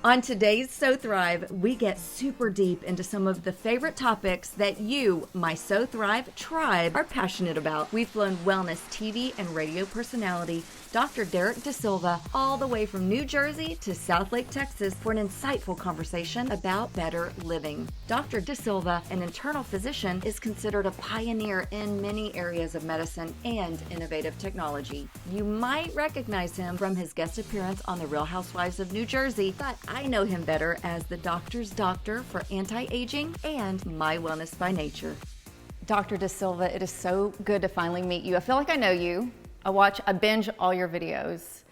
On today's So Thrive, we get super deep into some of the favorite topics that you, my So Thrive tribe, are passionate about. We've flown wellness TV and radio personality Dr. Derrick DeSilva all the way from New Jersey to Southlake, Texas for an insightful conversation about better living. Dr. DeSilva, an internal physician, is considered a pioneer in many areas of medicine and innovative technology. You might recognize him from his guest appearance on The Real Housewives of New Jersey, but I know him better as the doctor's doctor for anti-aging and My Wellness by Nature. Dr. DeSilva, it is so good to finally meet you. I feel like I know you. I binge all your videos.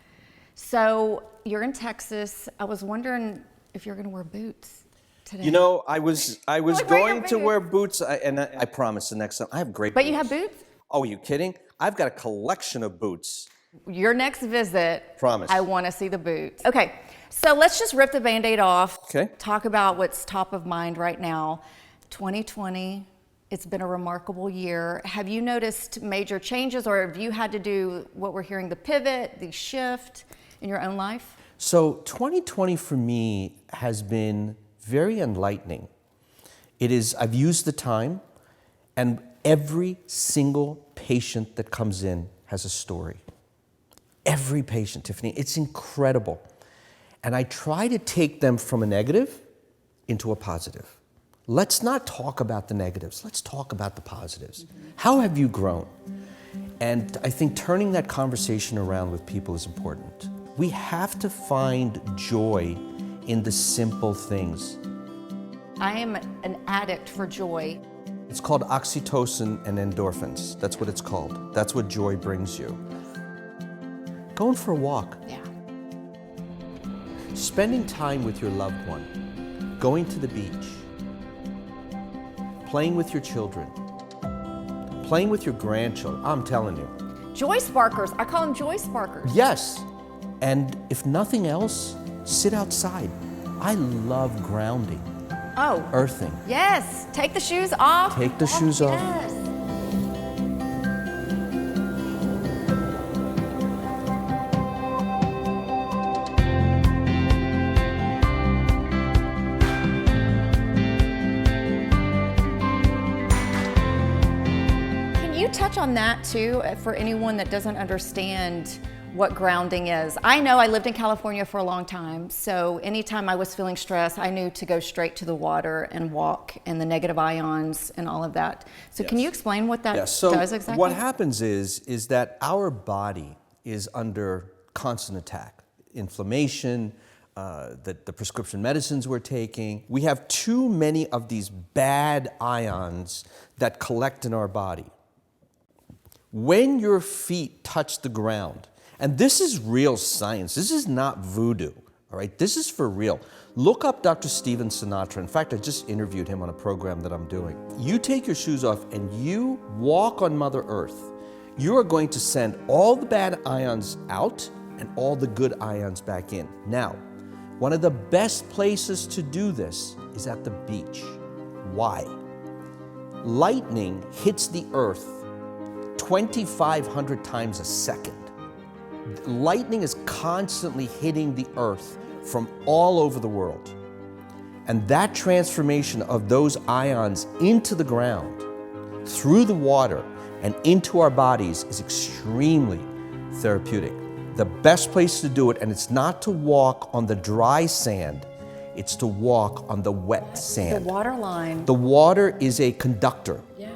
So you're in Texas. I was wondering if you're gonna wear boots today. You know, I was going to wear boots, and I promise the next time, I have great boots. But you have boots? Oh, are you kidding? I've got a collection of boots. Your next visit, Promise. I wanna see the boots. Okay, so let's just rip the Band-Aid off. Okay. Talk about what's top of mind right now. 2020. It's been a remarkable year. Have you noticed major changes, or have you had to do what we're hearing, the pivot, the shift in your own life? So 2020 for me has been very enlightening. I've used the time, and every single patient that comes in has a story. Every patient, Tiffany, it's incredible. And I try to take them from a negative into a positive. Let's not talk about the negatives. Let's talk about the positives. How have you grown? And I think turning that conversation around with people is important. We have to find joy in the simple things. I am an addict for joy. It's called oxytocin and endorphins. That's what it's called. That's what joy brings you. Going for a walk. Yeah. Spending time with your loved one. Going to the beach. Playing with your children, playing with your grandchildren, I'm telling you. Joy sparkers, I call them joy sparkers. Yes, and if nothing else, sit outside. I love grounding. Oh. Earthing. Yes, take the shoes off. Take the shoes off. Yes. Touch on that too for anyone that doesn't understand what grounding is. I know I lived in California for a long time, so anytime I was feeling stressed, I knew to go straight to the water and walk and the negative ions and all of that. So Can you explain what that does exactly? What happens is that our body is under constant attack. Inflammation, the prescription medicines we're taking. We have too many of these bad ions that collect in our body. When your feet touch the ground, and this is real science, this is not voodoo, all right? This is for real. Look up Dr. Steven Sinatra. In fact, I just interviewed him on a program that I'm doing. You take your shoes off and you walk on Mother Earth. You are going to send all the bad ions out and all the good ions back in. Now, one of the best places to do this is at the beach. Why? Lightning hits the earth 2,500 times a second. Lightning is constantly hitting the earth from all over the world. And that transformation of those ions into the ground, through the water, and into our bodies is extremely therapeutic. The best place to do it, and it's not to walk on the dry sand, it's to walk on the wet sand. The water line. The water is a conductor. Yeah.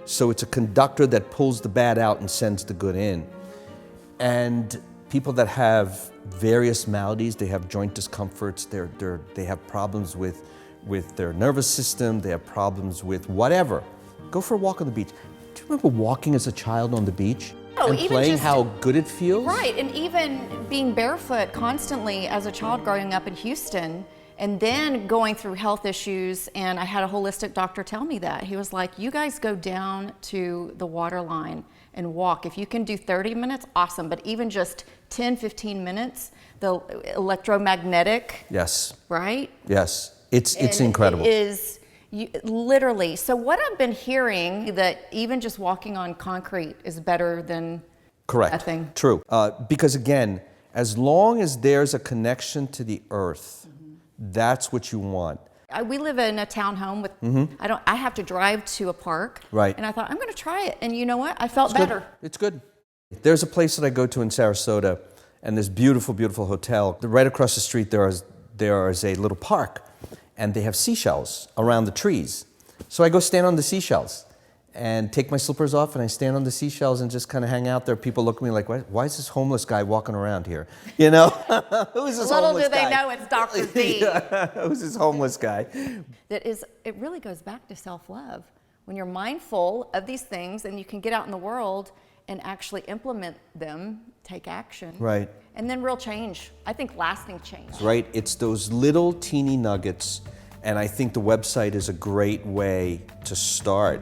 So it's a conductor that pulls the bad out and sends the good in. And people that have various maladies, they have joint discomforts, they have problems with their nervous system, they have problems with whatever. Go for a walk on the beach. Do you remember walking as a child on the beach? And playing how good it feels? Right, and even being barefoot constantly as a child growing up in Houston, and then going through health issues, and I had a holistic doctor tell me that. He was like, you guys go down to the water line and walk. If you can do 30 minutes, awesome, but even just 10, 15 minutes, the electromagnetic, yes, right? Yes, it's incredible. It is literally. So what I've been hearing, that even just walking on concrete is better than nothing. True. Because again, as long as there's a connection to the earth, That's what you want. We live in a townhome with, I have to drive to a park. Right. And I thought, I'm going to try it. And you know what? I felt It's better. good. It's good. There's a place that I go to in Sarasota, and this beautiful, beautiful hotel. Right across the street, there is a little park, and they have seashells around the trees. So I go stand on the seashells and take my slippers off, and I stand on the seashells and just kind of hang out there. People look at me like, why is this homeless guy walking around here? You know? Who is this Little homeless do they guy? know it's Dr. D. Who's this homeless guy? It really goes back to self-love. When you're mindful of these things and you can get out in the world and actually implement them, take action. Right. And then real change. I think lasting change. Right. It's those little teeny nuggets, and I think the website is a great way to start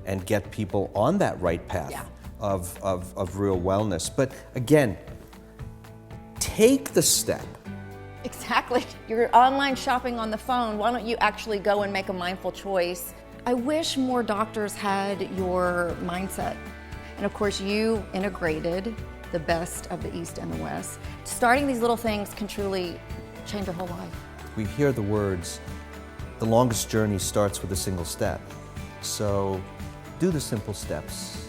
and get people on that right path of real wellness. But again, take the step. Exactly. You're online shopping on the phone. Why don't you actually go and make a mindful choice? I wish more doctors had your mindset. And of course, you integrated the best of the East and the West. Starting these little things can truly change your whole life. We hear the words, the longest journey starts with a single step. So do the simple steps.